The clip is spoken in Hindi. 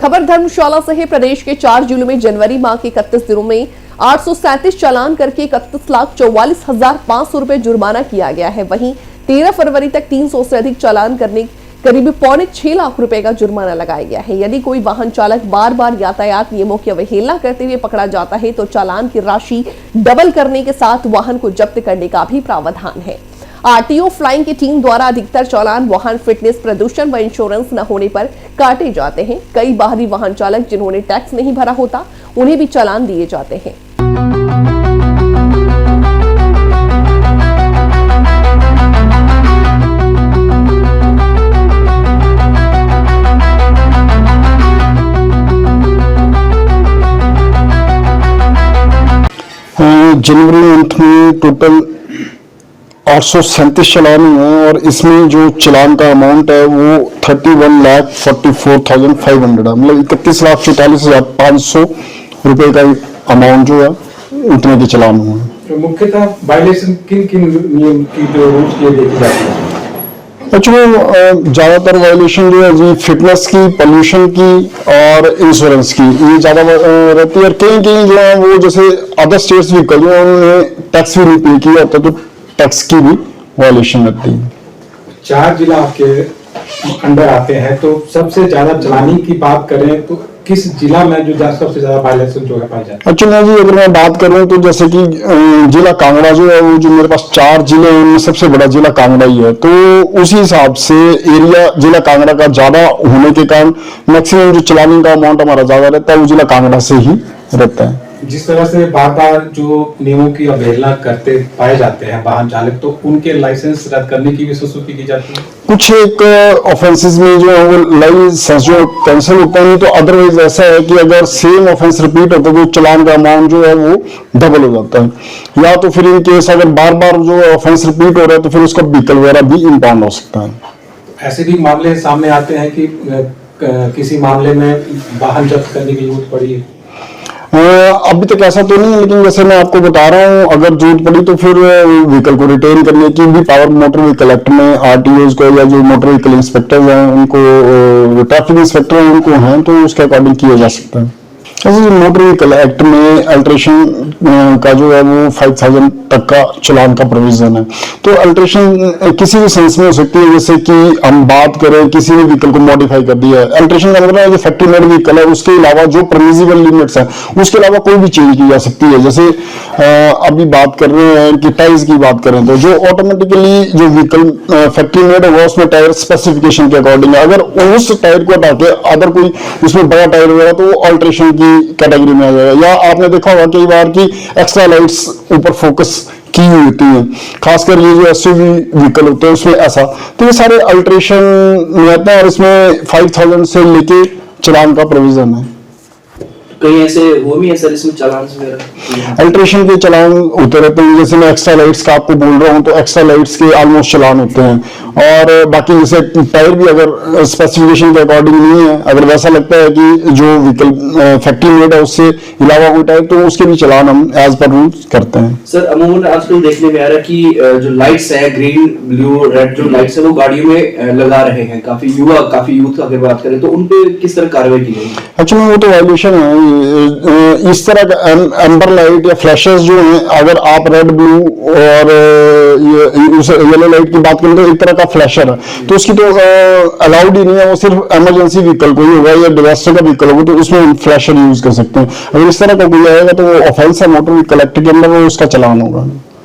खबर धर्मशाला से है। प्रदेश के 4 जिलों में जनवरी माह के 31 दिनों में 837 चालान करके 31,44,500 रुपए जुर्माना किया गया है। वहीं 13 फरवरी तक 300 से अधिक चालान करने करीब 6.25 लाख रुपए का जुर्माना लगाया गया है। यदि कोई वाहन चालक बार बार यातायात नियमों की अवहेलना करते हुए पकड़ा जाता है तो चालान की राशि डबल करने के साथ वाहन को जब्त करने का भी प्रावधान है। आरटीओ फ्लाइंग की टीम द्वारा अधिकतर चालान वाहन फिटनेस, प्रदूषण व इंश्योरेंस न होने पर काटे जाते हैं। कई बाहरी वाहन चालक जिन्होंने टैक्स नहीं भरा होता उन्हें भी चालान दिए जाते हैं। जनवरी मंथ में टोटल 837 चालान हुए हैं और इसमें जो चालान का अमाउंट है वो 31,44,500 है। मतलब 31,44,500 रुपए का अमाउंट जो है उतने के चालान हुए हैं। तो मुख्यतः वायलेशन किन किन नियम की जो रूल्स की देखी जाती है? एक्चुअली ज्यादातर वायलेशन जो है जी फिटनेस की, पोल्यूशन की और इंश्योरेंस की ये ज्यादा रहती है। और कहीं कहीं जो है वो जैसे अदर स्टेट्स भी कल उन्होंने टैक्स भी नहीं पे किया होता तो टैक्स की भी वायलेशन रहती है। 4 जिला आपके अंडर आते हैं, तो सबसे ज्यादा चलानी की बात करें तो किस जिला में जो सबसे ज्यादा वायलेशन जो है पाया जाता है? एक्चुअली जी अगर मैं बात करूं तो जैसे कि जिला कांगड़ा जो है वो जो मेरे पास 4 जिले हैं उनमें सबसे बड़ा जिला कांगड़ा ही है, तो उसी हिसाब से एरिया जिला कांगड़ा का ज्यादा होने के कारण मैक्सिमम जो चलानी का अमाउंट हमारा ज्यादा रहता है वो जिला कांगड़ा से ही रहता है। जिस तरह से बार बार जो नियमों की अवहेलना करते पाए जाते हैं वाहन चालक, तो उनके लाइसेंस रद्द करने की भी सुसूकी की जाती है। कुछ एक ऑफेंसेस में जो है वो लाइसेंस जो कैंसिल होता है, तो अदरवाइज ऐसा है कि अगर सेम ऑफेंस रिपीट होता है तो चालान का अमाउंट जो है वो डबल हो जाता है। या तो फिर इन केस अगर बार बार जो ऑफेंस रिपीट हो रहा है तो फिर उसका व्हीकल वगैरह भी इम्पाउंड हो सकता है। ऐसे भी मामले सामने आते हैं कि किसी मामले में वाहन जब्त करने की जरूरत पड़ी है। अभी तक ऐसा तो नहीं है, लेकिन जैसे मैं आपको बता रहा हूँ अगर जरूरत पड़ी तो फिर व्हीकल को रिटेन करने की भी पावर मोटर व्हीकल एक्ट में आरटीओ को या जो मोटर व्हीकल इंस्पेक्टर हैं उनको, ट्रैफिक इंस्पेक्टर हैं उनको हैं तो उसके अकॉर्डिंग किया जा सकता है। जैसे मोटर व्हीकल एक्ट में अल्ट्रेशन का जो है वो 5,000 तक का चालान का प्रोविजन है। तो अल्ट्रेशन किसी भी सेंस में हो सकती है, जैसे कि हम बात करें किसी भी व्हीकल को मॉडिफाई कर दिया है। अल्ट्रेशन का मतलब है जो फैक्ट्री मेड व्हीकल है उसके अलावा जो परमिसिबल लिमिट्स है उसके अलावा कोई भी चेंज की जा सकती है। जैसे अभी बात कर रहे हैं कि टायर्स की बात करें तो जो ऑटोमेटिकली जो व्हीकल फैक्ट्री मेड होगा उसमें टायर स्पेसिफिकेशन के अकॉर्डिंग है, अगर उस टायर को हटा के अदर कोई उसमें बड़ा टायर होगा तो वो अल्ट्रेशन की कैटेगरी में आ जाएगा। या आपने देखा होगा कई बार कि एक्स्ट्रा लाइट्स ऊपर फोकस की हुई होती है, खासकर ये जो एसयूवी व्हीकल होते हैं उसमें ऐसा, तो ये सारे अल्ट्रेशन में आते हैं और इसमें 5,000 से लेके चालान का प्रोविजन है। कहीं ऐसे वो भी है सर इसमें चालान वगैरह अल्ट्रेशन के चालान होते रहते हैं। जैसे मैं एक्स्ट्रा लाइट्स का आपको बोल रहा हूँ तो एक्स्ट्रा लाइट्स के ऑलमोस्ट चालान होते हैं। और बाकी जैसे टायर भी अगर स्पेसिफिकेशन के अकॉर्डिंग नहीं है, अगर वैसा लगता है कि जो व्हीकल फैक्ट्री मेड है उससे अलावा कोई टायर तो उसके भी चालान हम एज पर रूल करते हैं। सर अमूमन आजकल देखने में आ रहा है कि जो लाइट्स है ग्रीन, ब्लू, रेड जो लाइट्स है वो गाड़ियों में लगा रहे हैं काफी यूथ अगर बात करें तो उन पे किस तरह कार्रवाई की जाएगी? एक्चुअली वो तो वायलेशन है। इस तरह का एम्बर लाइट या फ्लैशेस जो हैं, अगर आप रेड, ब्लू और येलो लाइट की बात करें तो एक तरह का फ्लैशर है, तो उसकी तो अलाउड ही नहीं है। वो सिर्फ इमरजेंसी व्हीकल को ही होगा या डिजास्टर का व्हीकल होगा तो उसमें फ्लैशर यूज कर सकते हैं। अगर इस तरह का कोई आएगा तो वो ऑफेंस है मोटर व्हीकल एक्ट के अंदर, वो उसका चालान होगा।